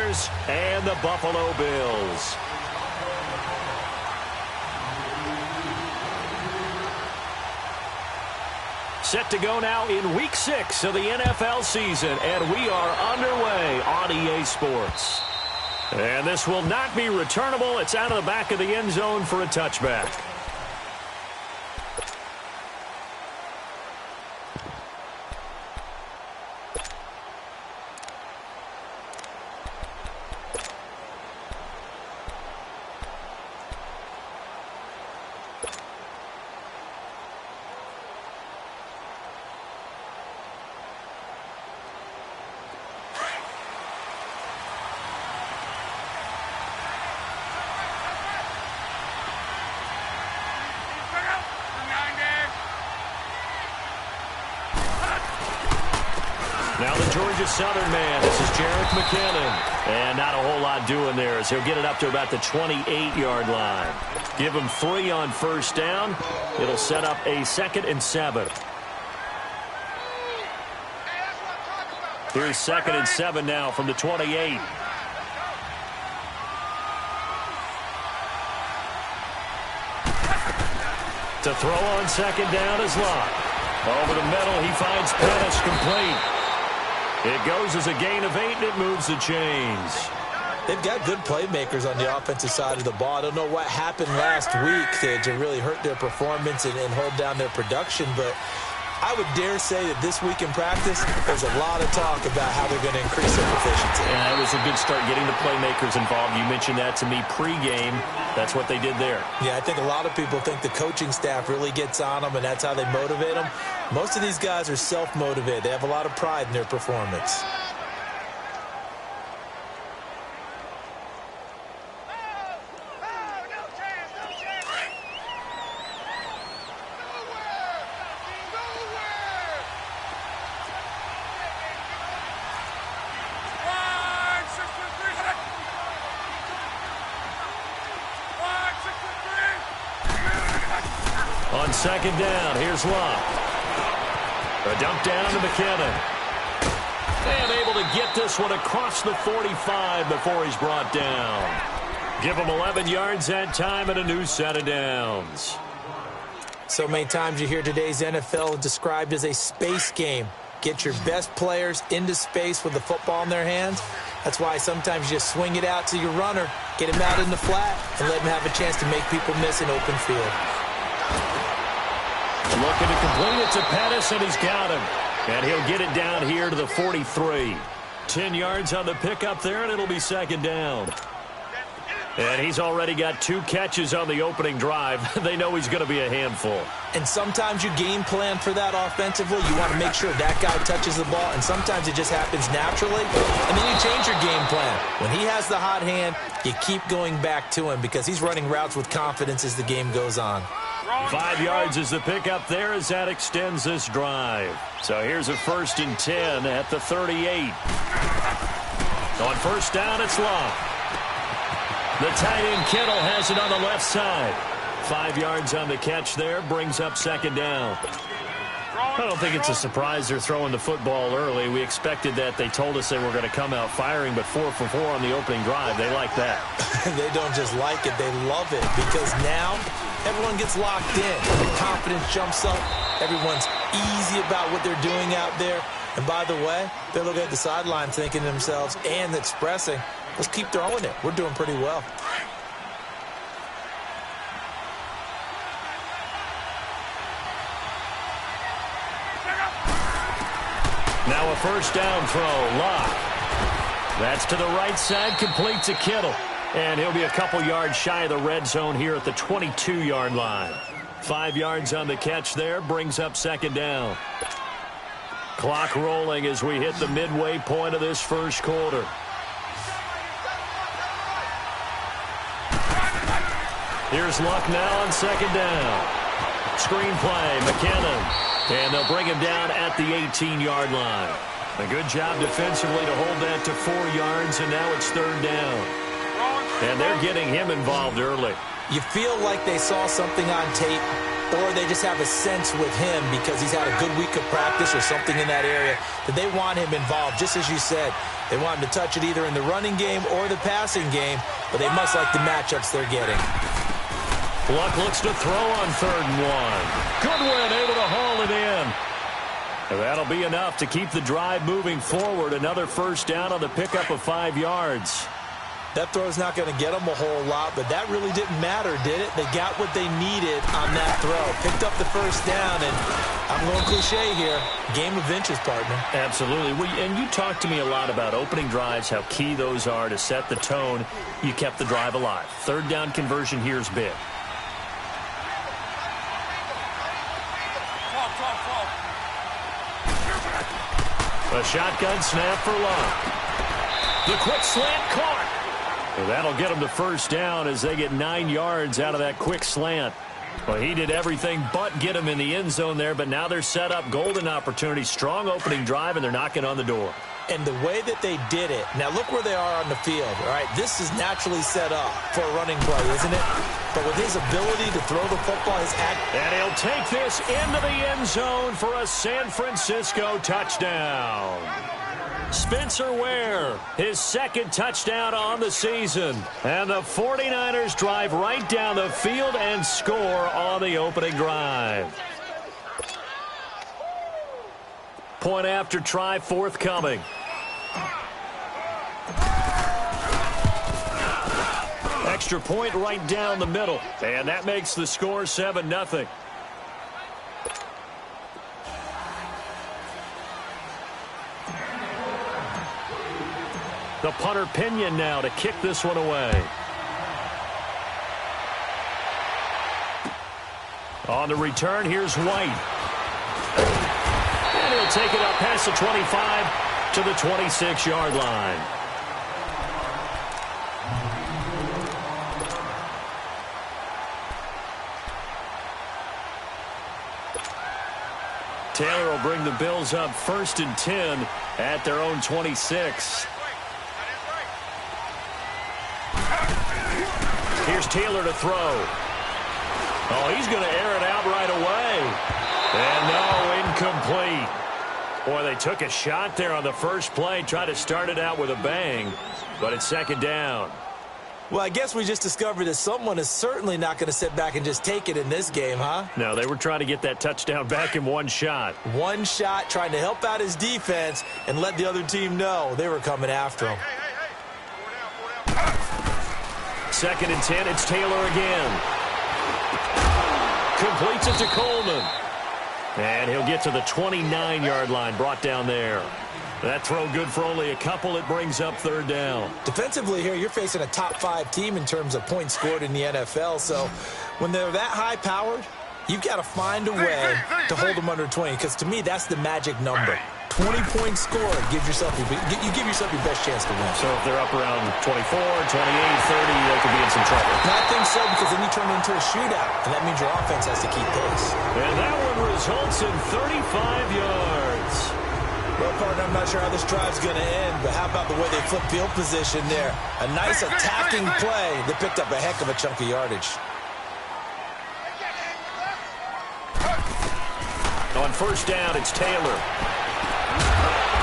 Bears and the Buffalo Bills. Set to go now in Week 6 of the NFL season, and we are underway on EA Sports. And this will not be returnable. It's out of the back of the end zone for a touchback. Now the Georgia Southern man, this is Jerick McKinnon. And not a whole lot doing there as he'll get it up to about the 28-yard line. Give him 3 on first down. It'll set up a 2nd and 7. Here's 2nd and 7 now from the 28. To throw on 2nd down is Locke. Over the middle, he finds Pettis complete. It goes as a gain of 8, and it moves the chains. They've got good playmakers on the offensive side of the ball. I don't know what happened last week to really hurt their performance and hold down their production, but I would dare say that this week in practice, there's a lot of talk about how they're going to increase their proficiency. Yeah, that was a good start getting the playmakers involved. You mentioned that to me pregame. That's what they did there. Yeah, I think a lot of people think the coaching staff really gets on them, and that's how they motivate them. Most of these guys are self-motivated. They have a lot of pride in their performance. On 2nd down, here's Locke. A dump down to McKinnon. And able to get this one across the 45 before he's brought down. Give him 11 yards that time and a new set of downs. So many times you hear today's NFL described as a space game. Get your best players into space with the football in their hands. That's why sometimes you just swing it out to your runner, get him out in the flat, and let him have a chance to make people miss an open field. Looking to complete it to Pettis, and he's got him. And he'll get it down here to the 43. 10 yards on the pickup there, and it'll be 2nd down. And he's already got 2 catches on the opening drive. They know he's going to be a handful. And sometimes you game plan for that offensively. You want to make sure that guy touches the ball, and sometimes it just happens naturally. And then you change your game plan. When he has the hot hand, you keep going back to him because he's running routes with confidence as the game goes on. 5 yards is the pickup there as that extends this drive. So here's a 1st and 10 at the 38. On first down, it's Locke. The tight end Kittle has it on the left side. 5 yards on the catch there, brings up 2nd down. I don't think it's a surprise they're throwing the football early. We expected that. They told us they were going to come out firing, but 4 for 4 on the opening drive. They like that. They don't just like it, they love it, because now everyone gets locked in. The confidence jumps up. Everyone's easy about what they're doing out there. And by the way, they're looking at the sideline thinking to themselves and expressing, let's keep throwing it. We're doing pretty well. Now a first down throw, Locke. That's to the right side, complete to Kittle. And he'll be a couple yards shy of the red zone here at the 22-yard line. 5 yards on the catch there, brings up 2nd down. Clock rolling as we hit the midway point of this first quarter. Here's Luck now on 2nd down. Screen play, McKinnon. And they'll bring him down at the 18-yard line. A good job defensively to hold that to 4 yards, and now it's 3rd down. And they're getting him involved early. You feel like they saw something on tape or they just have a sense with him because he's had a good week of practice or something in that area that they want him involved. Just as you said, they want him to touch it either in the running game or the passing game, but they must like the matchups they're getting. Luck looks to throw on 3rd and 1. Goodwin able to haul it in. And that'll be enough to keep the drive moving forward. Another first down on the pickup of 5 yards. That throw's not going to get them a whole lot, but that really didn't matter, did it? They got what they needed on that throw. Picked up the first down, and I'm going cliche here. Game of inches, partner. Absolutely. And you talked to me a lot about opening drives, how key those are to set the tone. You kept the drive alive. 3rd down conversion here is big. A shotgun snap for Love. The quick slant caught. Well, that'll get them to first down as they get 9 yards out of that quick slant. Well, he did everything but get him in the end zone there, but now they're set up. Golden opportunity, strong opening drive, and they're knocking on the door. And the way that they did it, now look where they are on the field. All right, this is naturally set up for a running play, isn't it? But with his ability to throw the football, his act. And he'll take this into the end zone for a San Francisco touchdown. Spencer Ware, his 2nd touchdown on the season. And the 49ers drive right down the field and score on the opening drive. Point after try forthcoming. Extra point right down the middle. And that makes the score 7-0. The punter Pinion now to kick this one away. On the return, here's White. And he'll take it up past the 25 to the 26-yard line. Taylor will bring the Bills up 1st and 10 at their own 26. Here's Taylor to throw. Oh, he's going to air it out right away. And no, incomplete. Boy, they took a shot there on the first play, tried to start it out with a bang, but it's 2nd down. Well, I guess we just discovered that someone is certainly not going to sit back and just take it in this game, huh? No, they were trying to get that touchdown back in one shot. One shot, trying to help out his defense and let the other team know they were coming after him. 2nd and 10, it's Taylor again. Completes it to Coleman. And he'll get to the 29-yard line, brought down there. That throw good for only a couple. It brings up 3rd down. Defensively here, you're facing a top-5 team in terms of points scored in the NFL. So when they're that high-powered, you've got to find a way to hold them under 20. Because to me, that's the magic number. 20-point score gives yourself you give yourself your best chance to win. So if they're up around 24, 28, 30, they could be in some trouble. And I think so, because then you turn it into a shootout, and that means your offense has to keep pace. And that one results in 35 yards. Well, partner, I'm not sure how this drive's going to end, but how about the way they flip field position there? A nice attacking play that picked up a heck of a chunk of yardage. On first down, it's Taylor.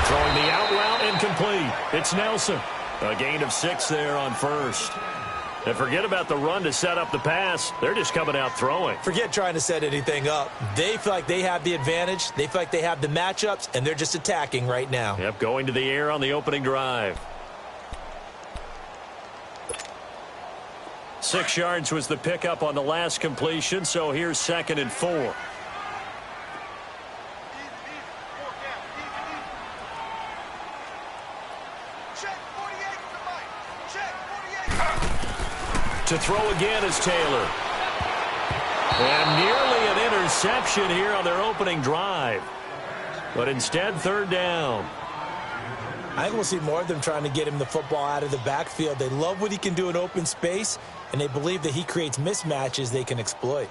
Throwing the out route, incomplete. It's Nelson. A gain of 6 there on first. And forget about the run to set up the pass. They're just coming out throwing. Forget trying to set anything up. They feel like they have the advantage. They feel like they have the matchups, and they're just attacking right now. Yep, going to the air on the opening drive. 6 yards was the pickup on the last completion, so here's 2nd and 4. To throw again is Taylor. And nearly an interception here on their opening drive. But instead, 3rd down. I think we'll see more of them trying to get him the football out of the backfield. They love what he can do in open space, and they believe that he creates mismatches they can exploit.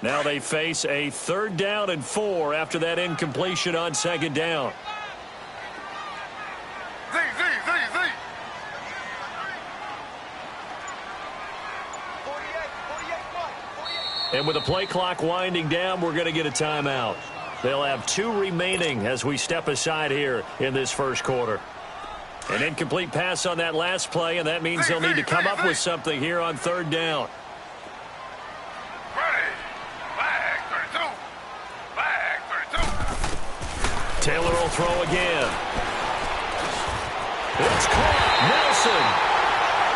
Now they face a 3rd down and 4 after that incompletion on 2nd down. And with the play clock winding down, we're going to get a timeout. They'll have 2 remaining as we step aside here in this first quarter. An incomplete pass on that last play, and that means they'll need to come up with something here on 3rd down. Taylor will throw again. It's caught. Nelson.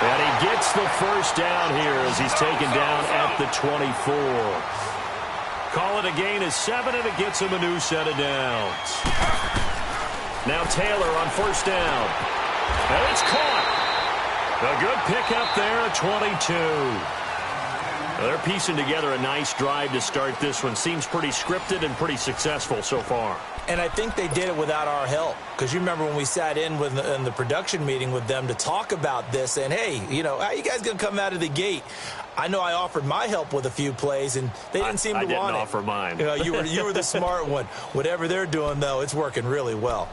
And he gets the first down here as he's taken down at the 24. Call it a gain of 7, and it gets him a new set of downs. Now Taylor on 1st down. And it's caught. A good pickup there at 22. Well, they're piecing together a nice drive to start this one. Seems pretty scripted and pretty successful so far. And I think they did it without our help. Because you remember when we sat in the production meeting with them to talk about this, and hey, you know, how you guys going to come out of the gate? I know I offered my help with a few plays, and they didn't seem to want it. I didn't offer mine. You know, you were the smart one. Whatever they're doing, though, it's working really well.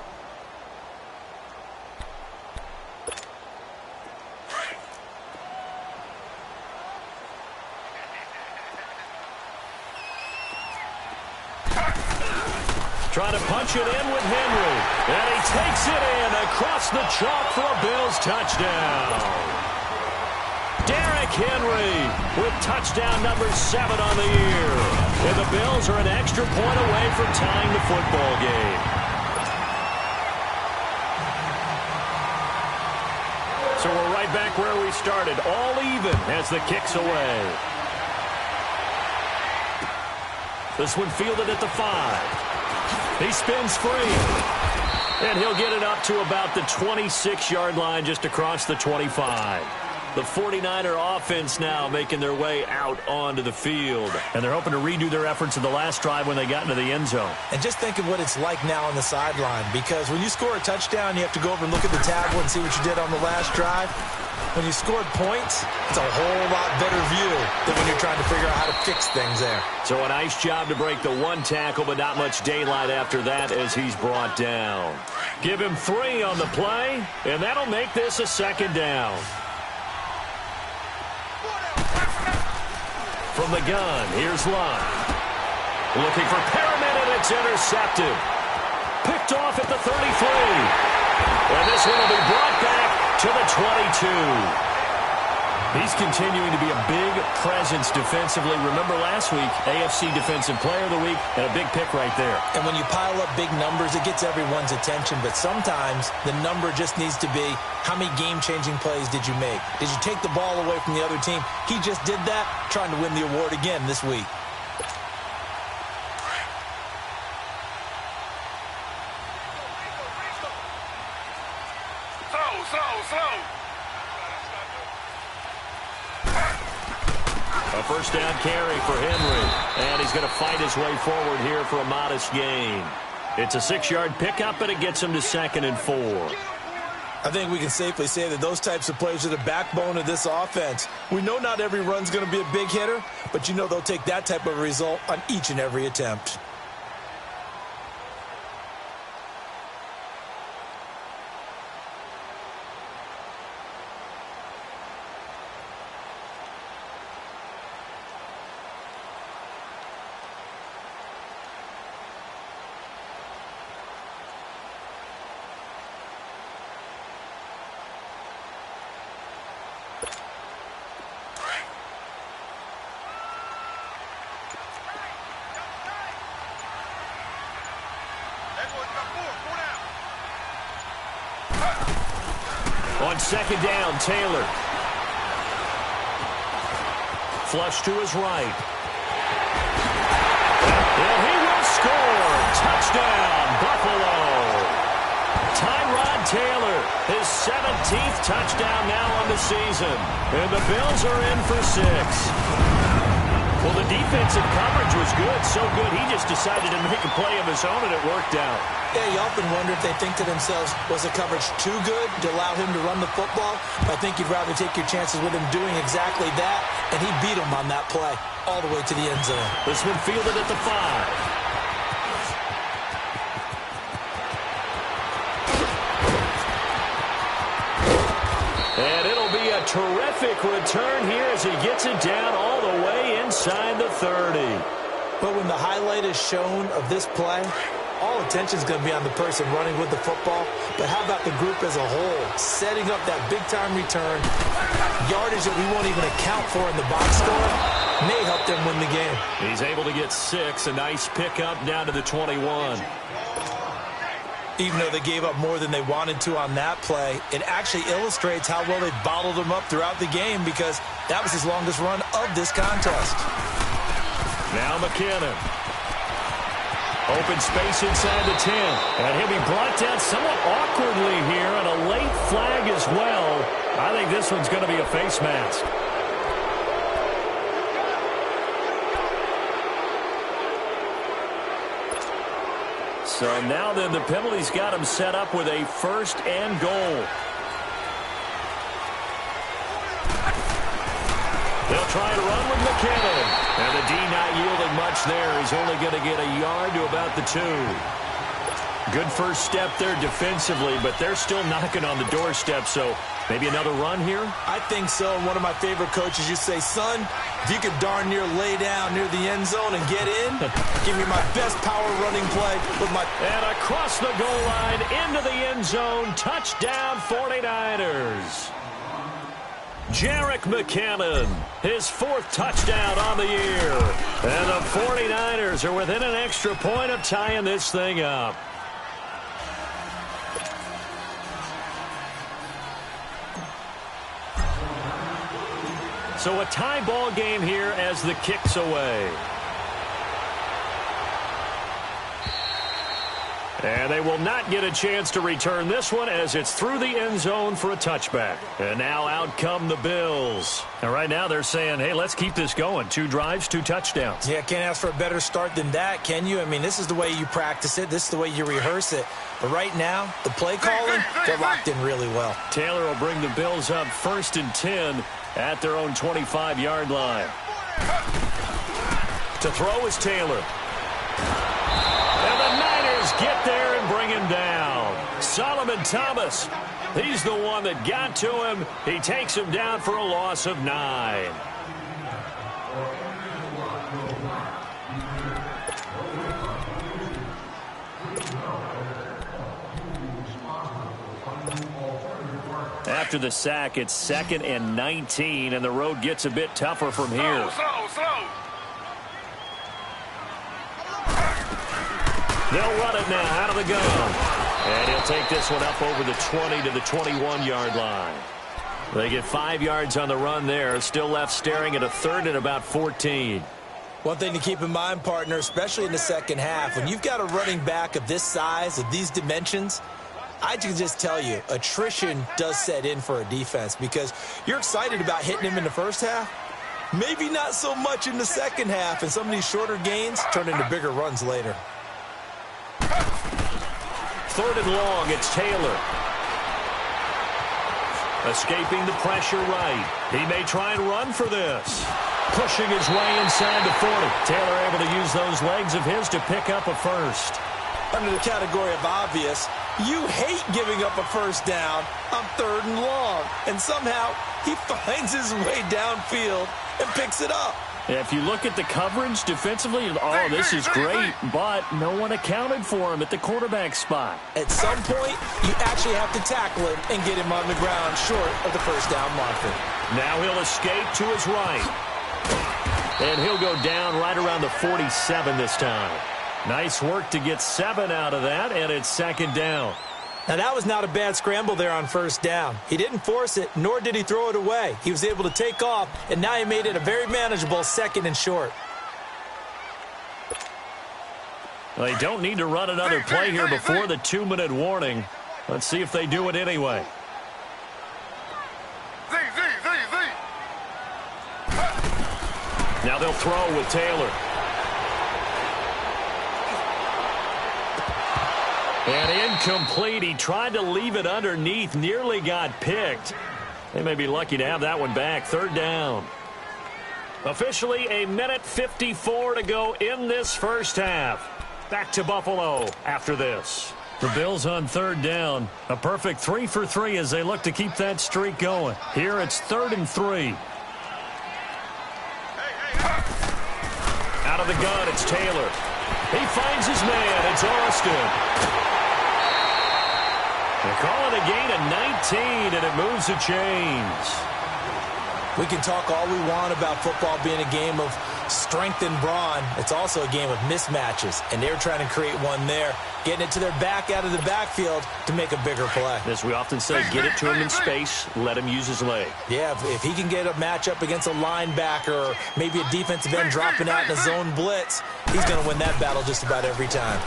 Trying to punch it in with Henry. And he takes it in across the chalk for a Bills touchdown. Derrick Henry with touchdown number 7 on the year. And the Bills are an extra point away from tying the football game. So we're right back where we started, all even as the kick's away. This one fielded at the 5. He spins free, and he'll get it up to about the 26-yard line just across the 25. The 49er offense now making their way out onto the field, and they're hoping to redo their efforts in the last drive when they got into the end zone. And just think of what it's like now on the sideline, because when you score a touchdown, you have to go over and look at the tablet and see what you did on the last drive. When you scored points, it's a whole lot better view than when you're trying to figure out how to fix things there. So a nice job to break the 1 tackle, but not much daylight after that as he's brought down. Give him 3 on the play, and that'll make this a 2nd down. From the gun, here's Lund. Looking for Perriman, and it's intercepted. Picked off at the 33. And this one will be brought back to the 22. He's continuing to be a big presence defensively. Remember last week, AFC Defensive Player of the Week, and a big pick right there. And when you pile up big numbers, it gets everyone's attention. But sometimes the number just needs to be, how many game-changing plays did you make? Did you take the ball away from the other team? He just did that, trying to win the award again this week. A 1st down carry for Henry. And he's going to fight his way forward here for a modest gain. It's a 6-yard pickup, and it gets him to 2nd and 4. I think we can safely say that those types of plays are the backbone of this offense. We know not every run's going to be a big hitter, but you know they'll take that type of result on each and every attempt. On 2nd down, Taylor. Flush to his right. And he will score. Touchdown, Buffalo. Tyrod Taylor, his 17th touchdown now on the season. And the Bills are in for 6. Well, the defensive coverage was good, so good he just decided to make a play of his own, and it worked out. Yeah, you often wonder if they think to themselves, was the coverage too good to allow him to run the football? I think you'd rather take your chances with him doing exactly that, and he beat him on that play all the way to the end zone. This one fielded at the 5. And it'll be a terrific return here as he gets it down all the way inside the 30. But when the highlight is shown of this play, all attention is going to be on the person running with the football. But how about the group as a whole, setting up that big-time return, yardage that we won't even account for in the box score, may help them win the game. He's able to get 6, a nice pickup down to the 21. Even though they gave up more than they wanted to on that play, it actually illustrates how well they bottled him up throughout the game because that was his longest run of this contest. Now McKinnon. Open space inside the 10. And he'll be brought down somewhat awkwardly here, and a late flag as well. I think this one's going to be a face mask. So now then the penalty's got him set up with a 1st and goal. They'll try to run with McKinnon. And the D not yielding much there. He's only going to get a yard to about the 2. Good first step there defensively, but they're still knocking on the doorstep, so maybe another run here? I think so. And one of my favorite coaches used to say, son, if you could darn near lay down near the end zone and get in, give me my best power running play with my... And across the goal line into the end zone. Touchdown 49ers. Jerick McKinnon, his 4th touchdown on the year. And the 49ers are within an extra point of tying this thing up. So a tie ball game here as the kick's away. And they will not get a chance to return this one as it's through the end zone for a touchback. And now out come the Bills. And right now they're saying, hey, let's keep this going. 2 drives, 2 touchdowns. Yeah, can't ask for a better start than that, can you? I mean, this is the way you practice it. This is the way you rehearse it. But right now, the play calling, they're locked in really well. Taylor will bring the Bills up 1st and 10 at their own 25-yard line. To throw is Taylor. And the Niners get there and bring him down. Solomon Thomas, he's the one that got to him. He takes him down for a loss of 9. After the sack, it's 2nd and 19, and the road gets a bit tougher from here. Slow. They'll run it now out of the gun. And he'll take this one up over the 20 to the 21-yard line. They get 5 yards on the run there. Still left staring at a 3rd and about 14. One thing to keep in mind, partner, especially in the second half, when you've got a running back of this size, of these dimensions, I can just tell you, attrition does set in for a defense because you're excited about hitting him in the first half. Maybe not so much in the second half, and some of these shorter gains turn into bigger runs later. 3rd and long, it's Taylor. Escaping the pressure right. He may try and run for this. Pushing his way inside the 40. Taylor able to use those legs of his to pick up a 1st. Under the category of obvious, you hate giving up a 1st down on 3rd and long. And somehow he finds his way downfield and picks it up. If you look at the coverage defensively, oh, this is great, but no one accounted for him at the quarterback spot. At some point, you actually have to tackle him and get him on the ground short of the 1st down marker. Now he'll escape to his right. And he'll go down right around the 47 this time. Nice work to get 7 out of that, and it's 2nd down. Now, that was not a bad scramble there on 1st down. He didn't force it, nor did he throw it away. He was able to take off, and now he made it a very manageable 2nd and short. Well, they don't need to run another play here before the 2-minute warning. Let's see if they do it anyway. Now they'll throw with Taylor. And incomplete. He tried to leave it underneath, nearly got picked. They may be lucky to have that one back. 3rd down. Officially a minute 54 to go in this first half. Back to Buffalo after this. The Bills on third down. A perfect 3 for 3 as they look to keep that streak going. Here it's 3rd and 3. Out of the gun, it's Taylor. He finds his man. It's Austin. They call it a gain of 19, and it moves the chains. We can talk all we want about football being a game of strength and brawn. It's also a game of mismatches, and they're trying to create one there, getting it to their back out of the backfield to make a bigger play. As we often say, get it to him in space, let him use his leg. Yeah, if he can get a matchup against a linebacker or maybe a defensive end dropping out in a zone blitz, he's going to win that battle just about every time.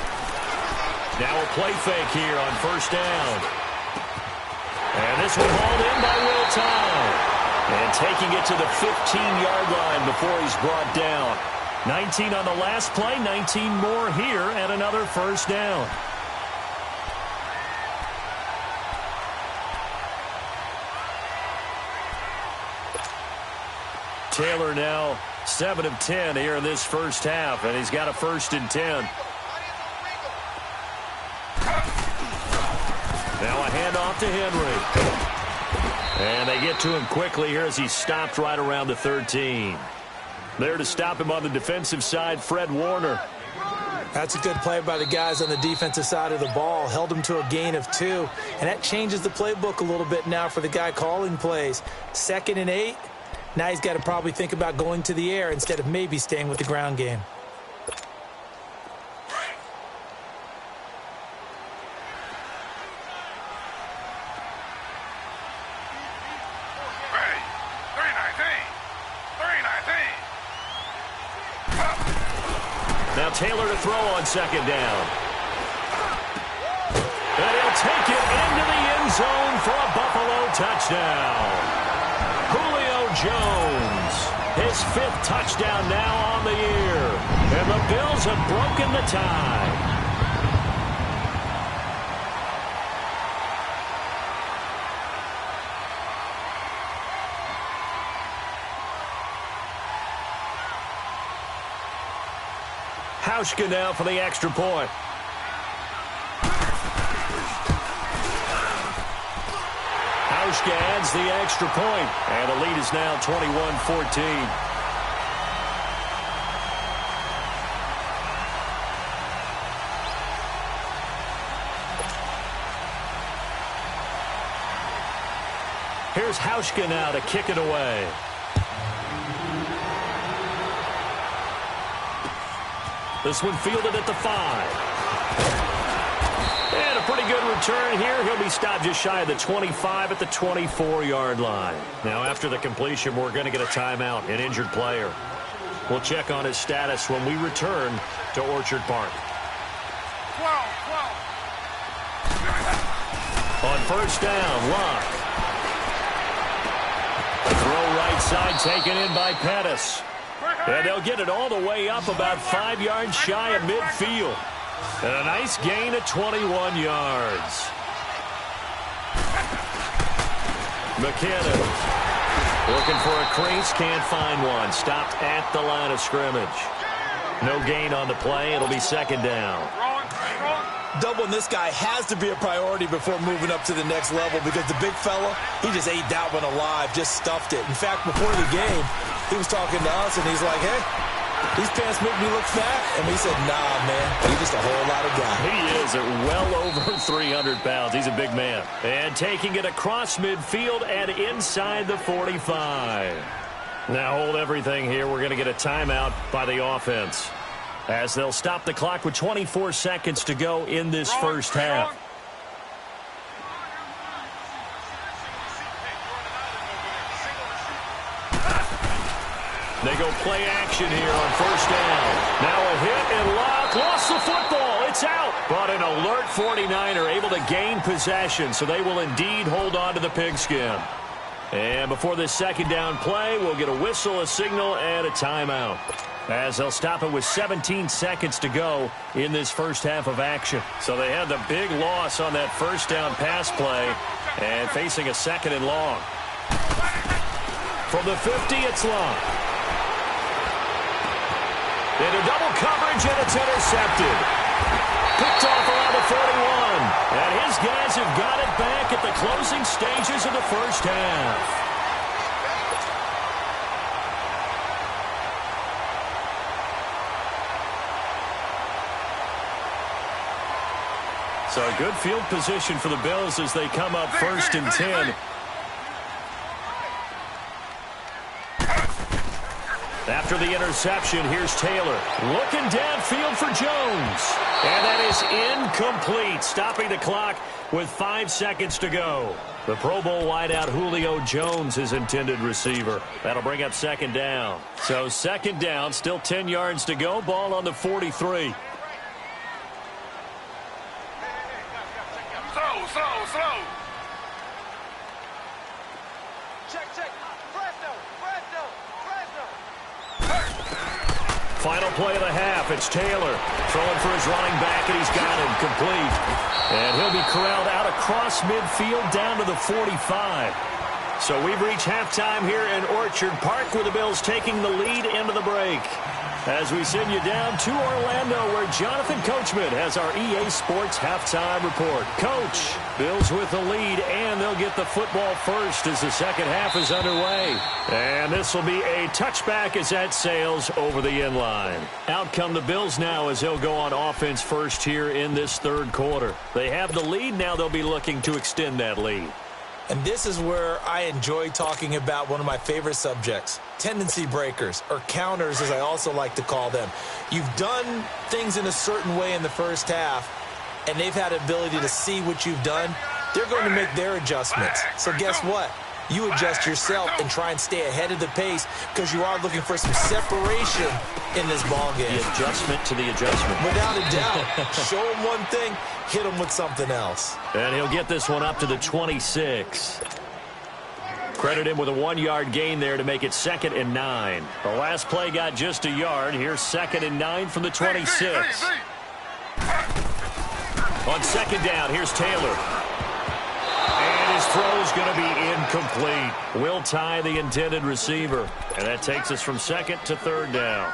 Now a play fake here on first down. And this one hauled in by Will Tye. And taking it to the 15-yard line before he's brought down. 19 on the last play, 19 more here, and another first down. Taylor now 7 of 10 here in this first half, and he's got a 1st and 10. Now a handoff to Henry. And they get to him quickly here as he stopped right around the 13. There to stop him on the defensive side, Fred Warner. That's a good play by the guys on the defensive side of the ball. Held him to a gain of 2. And that changes the playbook a little bit now for the guy calling plays. 2nd and 8. Now he's got to probably think about going to the air instead of maybe staying with the ground game. Now Taylor to throw on 2nd down. And he'll take it into the end zone for a Buffalo touchdown. Julio Jones, his 5th touchdown now on the year. And the Bills have broken the tie. Hauschka now for the extra point. Hauschka adds the extra point, and the lead is now 21-14. Here's Hauschka now to kick it away. This one fielded at the 5. And a pretty good return here. He'll be stopped just shy of the 25 at the 24-yard line. Now, after the completion, we're going to get a timeout, an injured player. We'll check on his status when we return to Orchard Park. On first down, Locke. Throw right side taken in by Pettis. And they'll get it all the way up about 5 yards shy of midfield. And a nice gain of 21 yards. McKinnon looking for a crease, can't find one. Stopped at the line of scrimmage. No gain on the play. It'll be 2nd down. Doubling this guy has to be a priority before moving up to the next level because the big fella, he just ate that one alive, just stuffed it. In fact, before the game, he was talking to us, and he's like, hey, these pants make me look fat. And we said, nah, man, he's just a whole lot of guy. He is at well over 300 pounds. He's a big man. And taking it across midfield and inside the 45. Now hold everything here. We're going to get a timeout by the offense, as they'll stop the clock with 24 seconds to go in this first half. They go play action here on first down. Now a hit, and Locke lost the football. It's out. But an alert 49er able to gain possession, so they will indeed hold on to the pigskin. And before this 2nd down play, we'll get a whistle, a signal, and a timeout, as they'll stop it with 17 seconds to go in this first half of action. So they had the big loss on that first down pass play and facing a 2nd and long. From the 50, it's Locke. Into double coverage, and it's intercepted. Picked off around the 41. Bills have got it back at the closing stages of the first half. So a good field position for the Bills as they come up 1st and 10. After the interception, here's Taylor. Looking downfield for Jones. And that is incomplete, stopping the clock with 5 seconds to go. The Pro Bowl wideout Julio Jones is intended receiver. That'll bring up 2nd down. So 2nd down, still 10 yards to go. Ball on the 43. Slow. Check. Final play of the half. It's Taylor throwing for his running back, and he's got him complete. And he'll be corralled out across midfield down to the 45. So we've reached halftime here in Orchard Park with the Bills taking the lead into the break. As we send you down to Orlando, where Jonathan Coachman has our EA Sports halftime report. Coach, Bills with the lead, and they'll get the football first as the second half is underway. And this will be a touchback as that sails over the end line. Out come the Bills now as they'll go on offense first here in this 3rd quarter. They have the lead. Now they'll be looking to extend that lead. And this is where I enjoy talking about one of my favorite subjects, tendency breakers, or counters as I also like to call them. You've done things in a certain way in the first half, and they've had the ability to see what you've done. They're going to make their adjustments. So guess what? You adjust yourself and try and stay ahead of the pace because you are looking for some separation in this ball game. The adjustment to the adjustment. Without a doubt. Show them one thing, hit them with something else. And he'll get this one up to the 26. Credit him with a 1-yard gain there to make it 2nd and 9. The last play got just a yard. Here's 2nd and 9 from the 26. On 2nd down, here's Taylor. And his throw's going to be incomplete. Will tie the intended receiver. And that takes us from 2nd to 3rd down.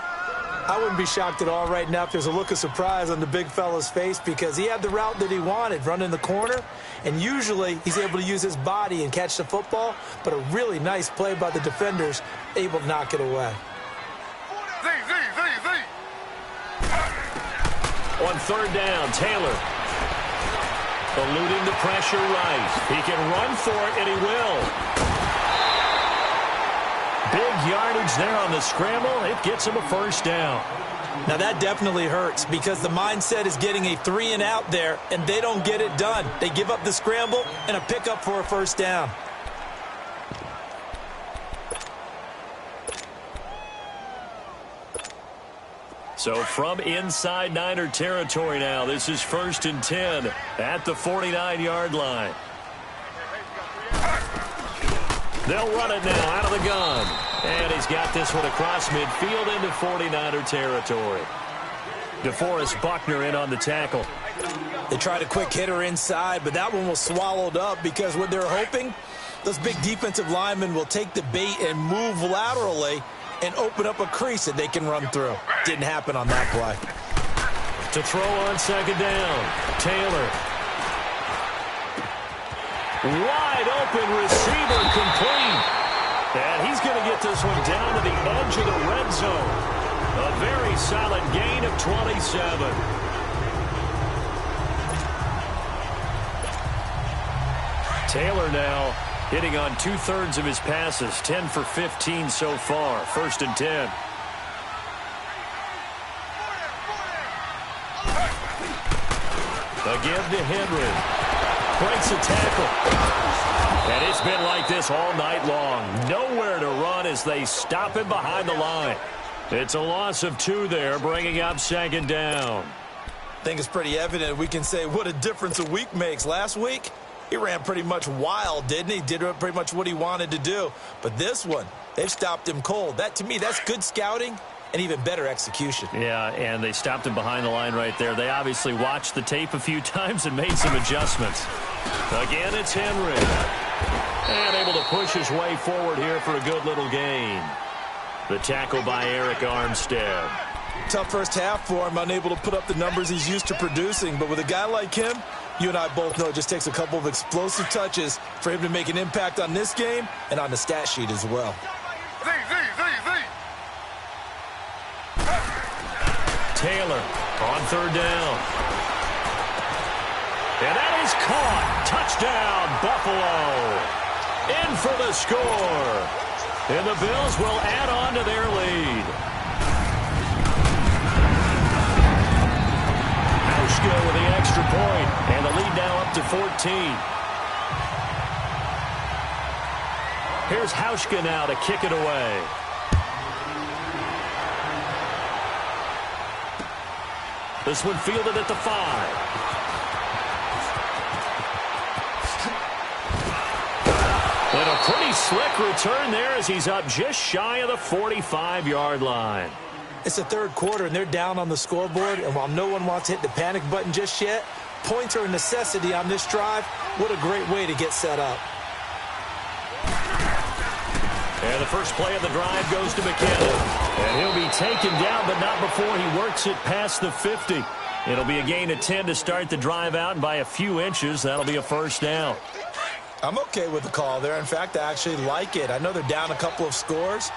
I wouldn't be shocked at all right now if there's a look of surprise on the big fella's face because he had the route that he wanted, running the corner, and usually he's able to use his body and catch the football, but a really nice play by the defenders, able to knock it away. On 3rd down, Taylor eluding the pressure right. He can run for it, and he will. Big yardage there on the scramble. It gets him a 1st down. Now that definitely hurts because the mindset is getting a 3-and-out there, and they don't get it done. They give up the scramble and a pickup for a 1st down. So from inside Niner territory now, this is 1st and 10 at the 49-yard line. They'll run it now out of the gun. And he's got this one across midfield into 49er territory. DeForest Buckner in on the tackle. They tried a quick hitter inside, but that one was swallowed up because what they're hoping, those big defensive linemen will take the bait and move laterally and open up a crease that they can run through. Didn't happen on that play. To throw on 2nd down, Taylor. Wide open receiver complete. And he's going to get this one down to the edge of the red zone. A very solid gain of 27. Taylor now hitting on 2/3 of his passes, 10 for 15 so far. 1st and 10. Again to Henry. Breaks a tackle. And it's been like this all night long. Nowhere to run as they stop him behind the line. It's a loss of 2 there, bringing up 2nd down. I think it's pretty evident we can say what a difference a week makes. Last week, he ran pretty much wild, didn't he? Did pretty much what he wanted to do. But this one, they've stopped him cold. That, to me, that's good scouting and even better execution. Yeah, and they stopped him behind the line right there. They obviously watched the tape a few times and made some adjustments. Again, it's Henry. And able to push his way forward here for a good little gain. The tackle by Eric Armstead. Tough first half for him, unable to put up the numbers he's used to producing. But with a guy like him, you and I both know it just takes a couple of explosive touches for him to make an impact on this game and on the stat sheet as well. Taylor on third down. And that is caught. Touchdown, Buffalo. In for the score. And the Bills will add on to their lead. Hauschka with the extra point. And the lead now up to 14. Here's Hauschka now to kick it away. This one fielded at the 5. And a pretty slick return there as he's up just shy of the 45-yard line. It's the third quarter, and they're down on the scoreboard. And while no one wants to hit the panic button just yet, points are a necessity on this drive. What a great way to get set up. And the first play of the drive goes to McKinnon. And he'll be taken down, but not before he works it past the 50. It'll be a gain of 10 to start the drive out, and by a few inches, that'll be a first down. I'm okay with the call there. In fact, I actually like it. I know they're down a couple of scores,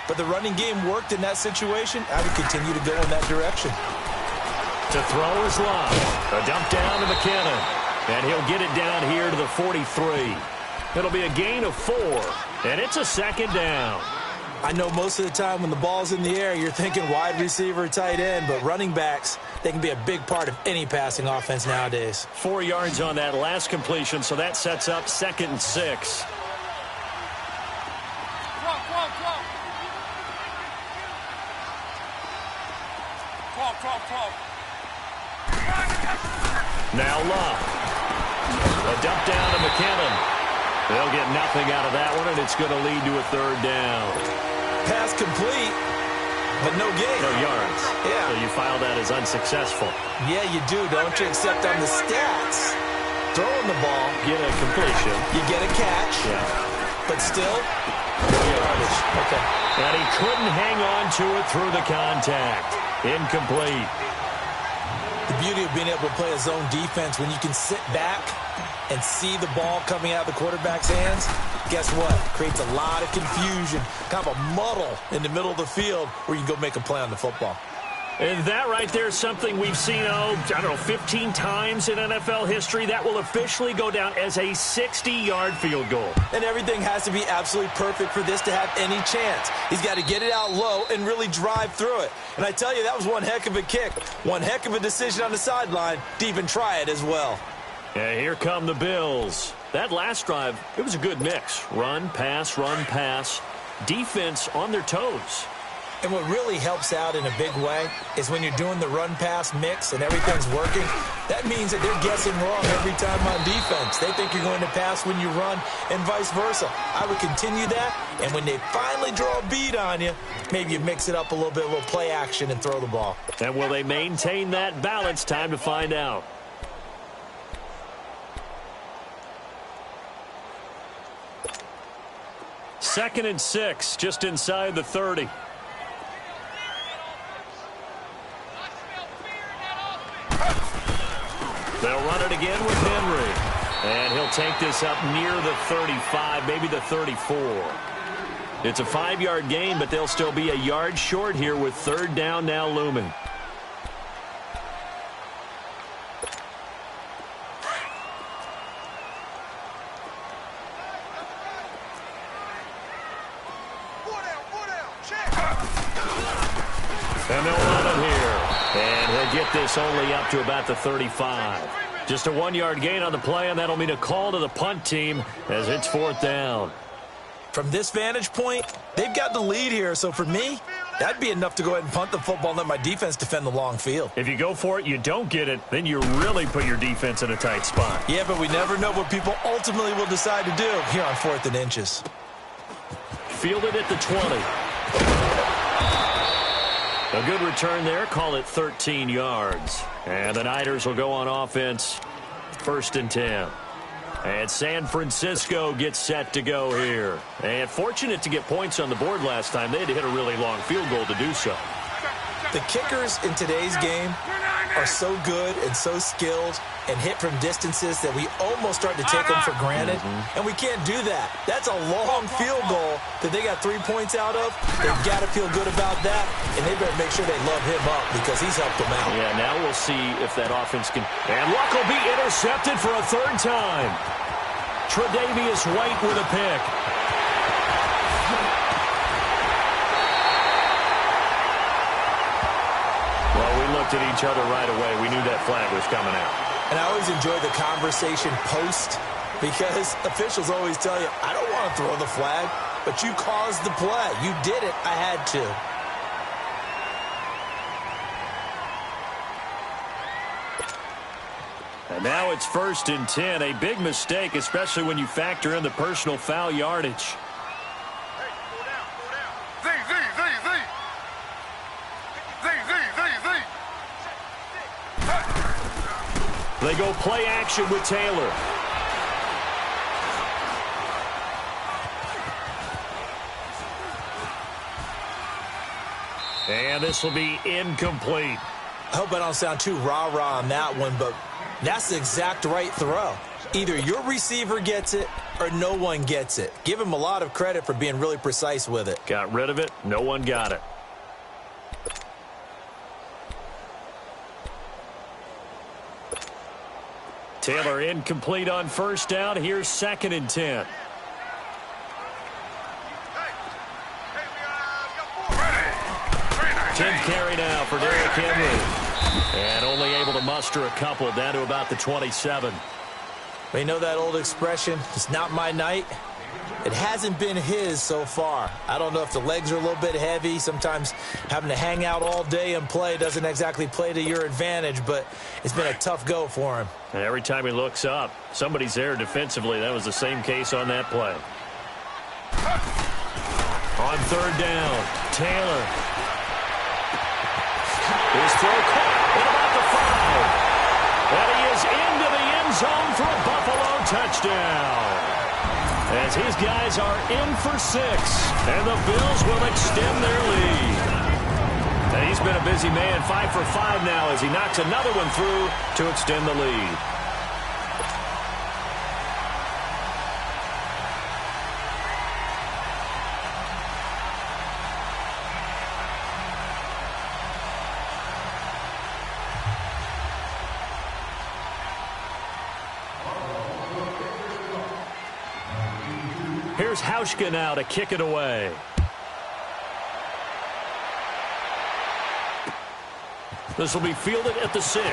but the running game worked in that situation. I would continue to go in that direction. To throw is Love. A dump down to McKinnon. And he'll get it down here to the 43. It'll be a gain of 4, and it's a second down. I know most of the time when the ball's in the air, you're thinking wide receiver, tight end, but running backs, they can be a big part of any passing offense nowadays. 4 yards on that last completion, so that sets up 2nd and 6. Now Love. A dump down to McKinnon. They'll get nothing out of that one, and it's going to lead to a third down. Pass complete, but no gain. No yards. Yeah. So you file that as unsuccessful. Yeah, you do, don't you? Except on the stats. Throwing the ball. Get a completion. You get a catch. Yeah. But still, no yardage. Okay. And he couldn't hang on to it through the contact. Incomplete. The beauty of being able to play a zone defense when you can sit back and see the ball coming out of the quarterback's hands, guess what? Creates a lot of confusion, kind of a muddle in the middle of the field where you can go make a play on the football. And that right there is something we've seen, 15 times in NFL history. That will officially go down as a 60-yard field goal. And everything has to be absolutely perfect for this to have any chance. He's got to get it out low and really drive through it. And I tell you, that was one heck of a kick. One heck of a decision on the sideline to even try it as well. Yeah, here come the Bills. That last drive, it was a good mix. Run, pass, defense on their toes. And what really helps out in a big way is when you're doing the run-pass mix and everything's working, that means that they're guessing wrong every time on defense. They think you're going to pass when you run and vice versa. I would continue that, and when they finally draw a bead on you, maybe you mix it up a little bit, a little play action, and throw the ball. And will they maintain that balance? Time to find out. Second and 6, just inside the 30. They'll run it again with Henry. And he'll take this up near the 35, maybe the 34. It's a 5-yard gain, but they'll still be a yard short here with third down now looming. And they'll run it here. And he'll get this only up to about the 35. Just a 1-yard gain on the play, and that'll mean a call to the punt team as it's fourth down. From this vantage point, they've got the lead here. So for me, that'd be enough to go ahead and punt the football and let my defense defend the long field. If you go for it, you don't get it, then you really put your defense in a tight spot. Yeah, but we never know what people ultimately will decide to do here on 4th and inches. Fielded at the 20. A good return there. Call it 13 yards. And the Niners will go on offense. 1st and 10. And San Francisco gets set to go here. And fortunate to get points on the board last time. They had to hit a really long field goal to do so. The kickers in today's game are so good and so skilled and hit from distances that we almost start to take them for granted, and we can't do that. That's a long field goal that they got 3 points out of. They've got to feel good about that, and they better make sure they love him up because he's helped them out. Yeah, now we'll see if that offense can. And Luck will be intercepted for a third time. Tre'Davious White with a pick. Well, we looked at each other right away. We knew that flag was coming out. And I always enjoy the conversation post because officials always tell you, I don't want to throw the flag, but you caused the play. You did it. I had to. And now it's 1st and 10. A big mistake, especially when you factor in the personal foul yardage. They go play action with Taylor. And this will be incomplete. I hope I don't sound too rah-rah on that one, but that's the exact right throw. Either your receiver gets it or no one gets it. Give him a lot of credit for being really precise with it. Got rid of it. No one got it. Taylor incomplete on first down. Here's 2nd and 10. Tenth carry now for Derrick Henry. And only able to muster a couple down to about the 27. We know that old expression, it's not my night. It hasn't been his so far. I don't know if the legs are a little bit heavy. Sometimes having to hang out all day and play doesn't exactly play to your advantage, but it's been a tough go for him. And every time he looks up, somebody's there defensively. That was the same case on that play. On third down, Taylor. His throw caught at about the 5. And he is into the end zone for a Buffalo touchdown. As his guys are in for 6, and the Bills will extend their lead. And he's been a busy man, 5 for 5 now as he knocks another one through to extend the lead. Here's Hauschka now to kick it away. This will be fielded at the 6.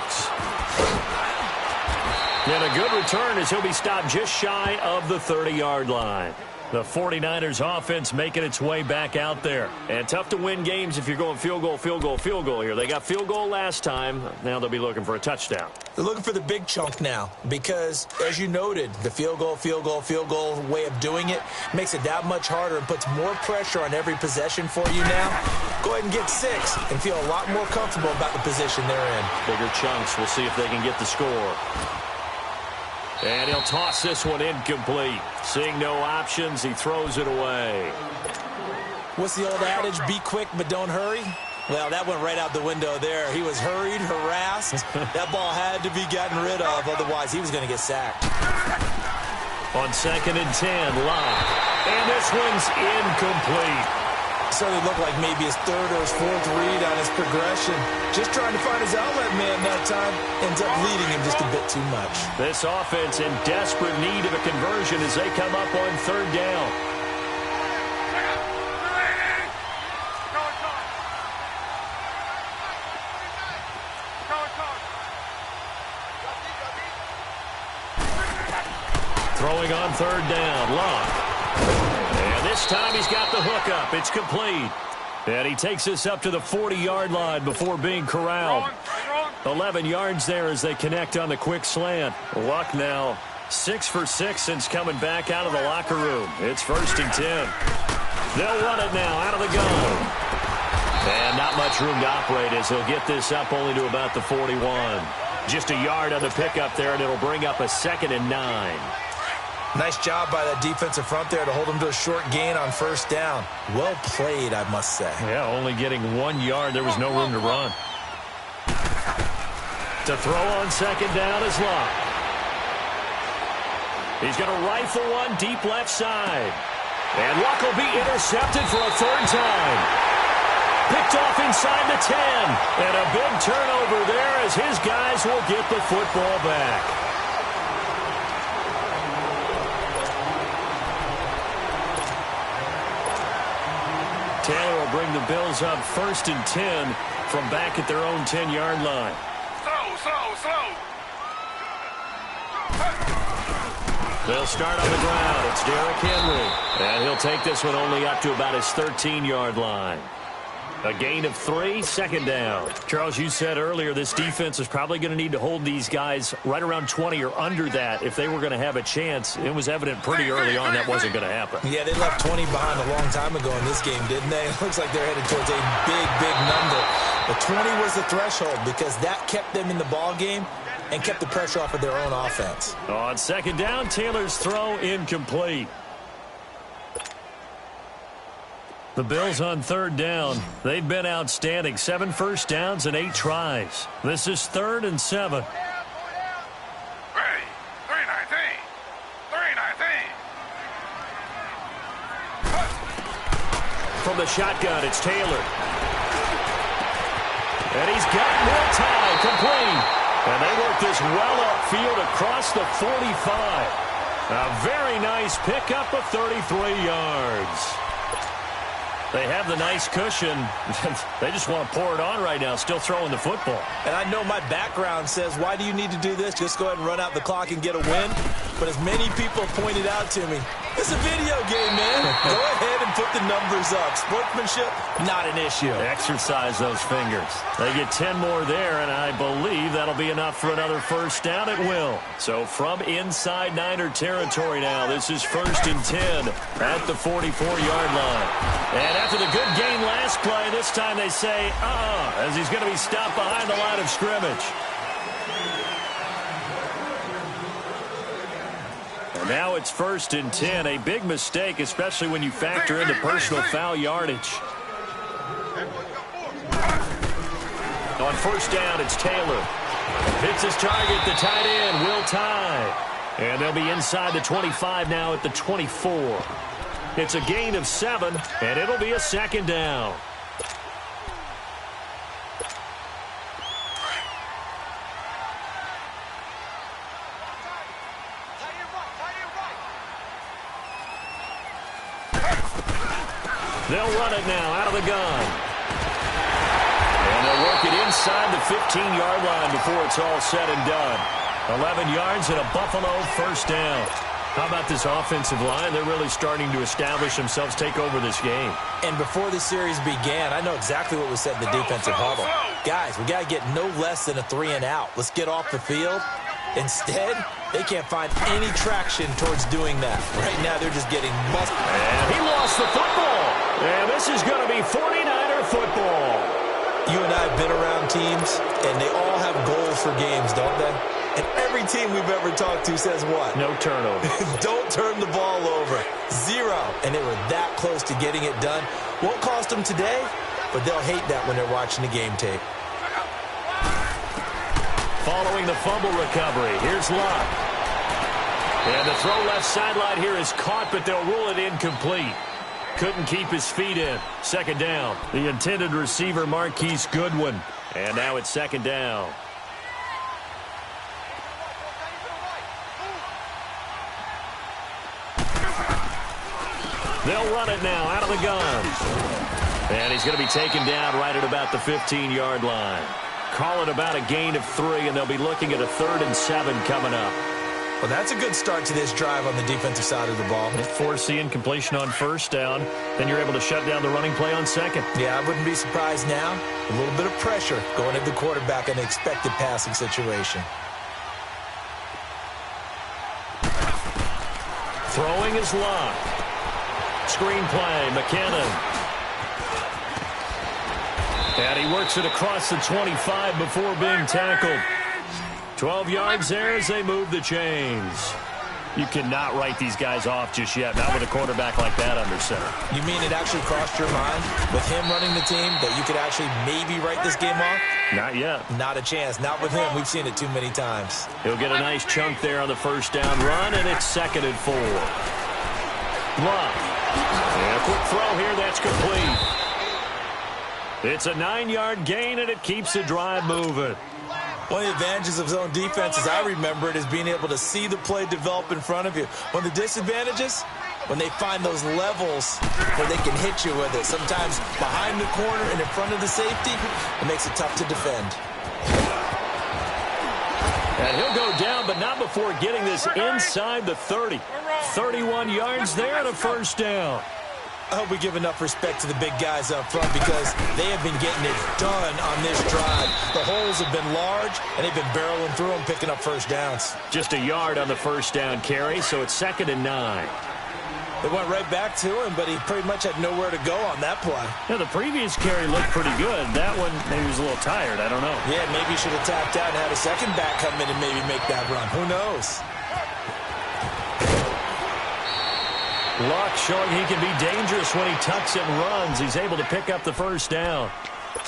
And a good return as he'll be stopped just shy of the 30-yard line. The 49ers offense making its way back out there. And tough to win games if you're going field goal, field goal, field goal here. They got field goal last time. Now they'll be looking for a touchdown. They're looking for the big chunk now because, as you noted, the field goal, field goal, field goal way of doing it makes it that much harder and puts more pressure on every possession for you now. Go ahead and get 6 and feel a lot more comfortable about the position they're in. Bigger chunks. We'll see if they can get the score. And he'll toss this one incomplete. Seeing no options, he throws it away. What's the old adage? Be quick, but don't hurry. Well, that went right out the window there. He was hurried, harassed. That ball had to be gotten rid of, otherwise he was going to get sacked. On 2nd and 10, Locke. And this one's incomplete. Certainly looked like maybe his 3rd or his 4th read on his progression. Just trying to find his outlet man that time. Ends up leading him just a bit too much. This offense in desperate need of a conversion as they come up on 3rd down. Throwing on 3rd down, Locke. And this time he's got the hook up. It's complete. And he takes this up to the 40-yard line before being corralled. 11 yards there as they connect on the quick slant. Luck now 6 for 6 since coming back out of the locker room. It's 1st and 10. They'll run it now out of the gun. And not much room to operate as he'll get this up only to about the 41. Just a yard on the pickup there, and it'll bring up a 2nd and 9. Nice job by that defensive front there to hold them to a short gain on first down. Well played, I must say. Yeah, only getting 1 yard. There was no room to run. To throw on second down is Locke. He's going to rifle one deep left side. And Locke will be intercepted for a third time. Picked off inside the 10. And a big turnover there as his guys will get the football back. Taylor will bring the Bills up 1st and 10 from back at their own 10-yard line. Slow. They'll start on the ground. It's Derrick Henry. And he'll take this one only up to about his 13-yard line. A gain of 3, second down. Charles, you said earlier this defense is probably going to need to hold these guys right around 20 or under that if they were going to have a chance. It was evident pretty early on that wasn't going to happen. Yeah, they left 20 behind a long time ago in this game, didn't they? It looks like they're headed towards a big number. But 20 was the threshold because that kept them in the ball game and kept the pressure off of their own offense. On second down, Taylor's throw incomplete. The Bills on third down. They've been outstanding. 7 first downs and 8 tries. This is 3rd and 7. Ready. 319. From the shotgun, it's Taylor. And he's got more time. Complete. And they work this well upfield across the 45. A very nice pickup of 33 yards. They have the nice cushion. They just want to pour it on right now, still throwing the football. And I know my background says, why do you need to do this? Just go ahead and run out the clock and get a win. But as many people pointed out to me, it's a video game, man. Go ahead and put the numbers up. Sportsmanship, not an issue. Exercise those fingers. They get 10 more there, and I believe that'll be enough for another first down at will. So from inside Niner territory now, this is 1st and 10 at the 44-yard line. And after the good game last play, this time they say, as he's going to be stopped behind the line of scrimmage. And now it's 1st and 10. A big mistake, especially when you factor in the personal foul yardage. On first down, it's Taylor. Hits his target, the tight end, Will Tye. And they'll be inside the 25 now at the 24. It's a gain of 7, and it'll be a second down. They'll run it now out of the gun. And they'll work it inside the 15-yard line before it's all said and done. 11 yards and a Buffalo first down. How about this offensive line? They're really starting to establish themselves, take over this game. And before the series began, I know exactly what was said in the defensive huddle. Guys, we got to get no less than a 3 and out. Let's get off the field. Instead, they can't find any traction towards doing that. Right now, they're just getting busted. And he lost the football. And this is going to be 49er football. You and I have been around teams, and they all have goals for games, don't they? And every team we've ever talked to says what? No turnover. Don't turn the ball over. 0. And they were that close to getting it done. Won't cost them today, but they'll hate that when they're watching the game tape. Following the fumble recovery, here's Locke. And the throw left sideline here is caught, but they'll rule it incomplete. Couldn't keep his feet in. Second down. The intended receiver, Marquise Goodwin. And now it's second down. They'll run it now out of the gun. And he's going to be taken down right at about the 15-yard line. Call it about a gain of 3, and they'll be looking at a 3rd and 7 coming up. Well, that's a good start to this drive on the defensive side of the ball. Force the incompletion on first down. Then you're able to shut down the running play on second. Yeah, I wouldn't be surprised now. A little bit of pressure going at the quarterback in an expected passing situation. Throwing is Locke. Screen play, McKinnon. And he works it across the 25 before being tackled. 12 yards there as they move the chains. You cannot write these guys off just yet, not with a quarterback like that under center. You mean it actually crossed your mind with him running the team that you could actually maybe write this game off? Not yet. Not a chance. Not with him. We've seen it too many times. He'll get a nice chunk there on the first down run, and it's 2nd and 4. Luck. And a quick throw here. That's complete. It's a 9-yard gain, and it keeps the drive moving. One of the advantages of zone defense, as I remember it, is being able to see the play develop in front of you. One of the disadvantages, when they find those levels where they can hit you with it. Sometimes behind the corner and in front of the safety, it makes it tough to defend. And he'll go down, but not before getting this inside the 30. 31 yards there and a first down. I hope we give enough respect to the big guys up front because they have been getting it done on this drive. The holes have been large, and they've been barreling through them, picking up first downs. Just a yard on the first down carry, so it's 2nd and 9. They went right back to him, but he pretty much had nowhere to go on that play. Yeah, the previous carry looked pretty good. That one, maybe he was a little tired. I don't know. Yeah, maybe he should have tapped out and had a second back come in and maybe make that run. Who knows? Luck showing he can be dangerous when he tucks it and runs. He's able to pick up the first down.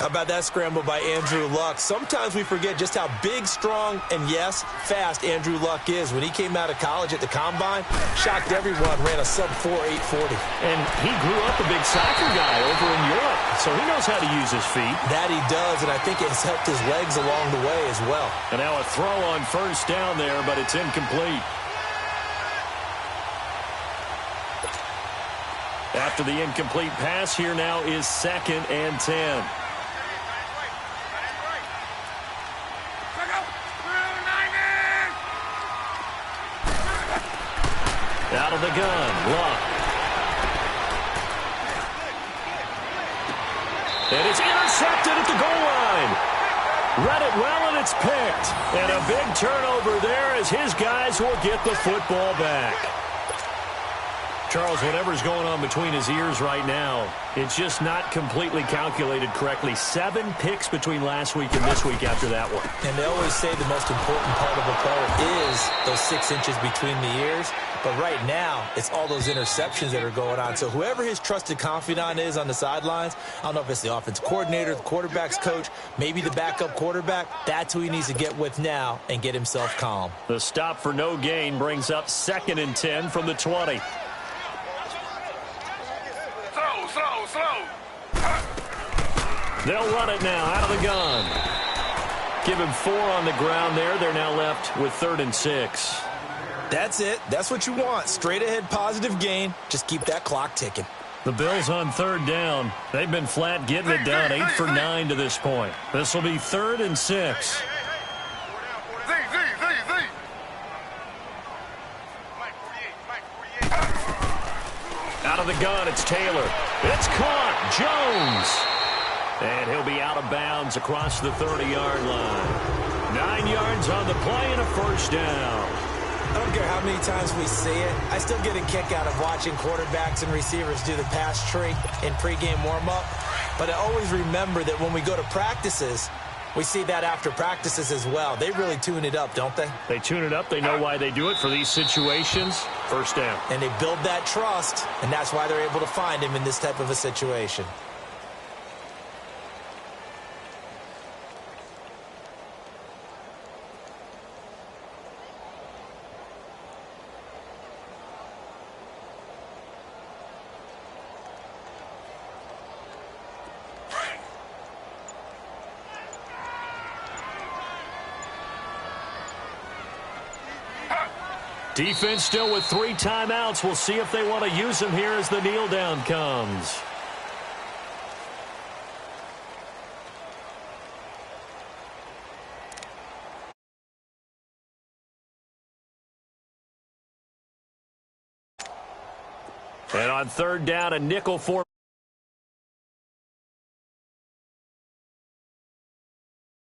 How about that scramble by Andrew Luck? Sometimes we forget just how big, strong, and, yes, fast Andrew Luck is. When he came out of college at the Combine, shocked everyone, ran a sub-4 840. And he grew up a big soccer guy over in Europe, so he knows how to use his feet. That he does, and I think it's helped his legs along the way as well. And now a throw on first down there, but it's incomplete. After the incomplete pass, here now is 2nd and 10. Out of the gun, Luck. And it's intercepted at the goal line. Read it well, and it's picked. And a big turnover there as his guys will get the football back. Charles, whatever's going on between his ears right now, it's just not completely calculated correctly. 7 picks between last week and this week after that one. And they always say the most important part of a player is those 6 inches between the ears. But right now, it's all those interceptions that are going on. So whoever his trusted confidant is on the sidelines, I don't know if it's the offense coordinator, the quarterback's coach, maybe the backup quarterback, that's who he needs to get with now and get himself calm. The stop for no gain brings up 2nd and 10 from the 20. They'll run it now out of the gun. Give him 4 on the ground there. They're now left with 3rd and 6. That's it. That's what you want. Straight ahead positive gain. Just keep that clock ticking. The Bills on 3rd down. They've been flat getting it done. 8 for 9 to this point. This will be 3rd and 6. Out of the gun, it's Taylor. It's caught. Jones. And he'll be out of bounds across the 30-yard line. 9 yards on the play and a first down. I don't care how many times we see it. I still get a kick out of watching quarterbacks and receivers do the pass tree in pregame warm-up. But I always remember that when we go to practices, we see that after practices as well. They really tune it up, don't they? They tune it up. They know why they do it for these situations. First down. And they build that trust, and that's why they're able to find him in this type of a situation. Defense still with 3 timeouts. We'll see if they want to use them here as the kneel down comes. And on 3rd down, a nickel form.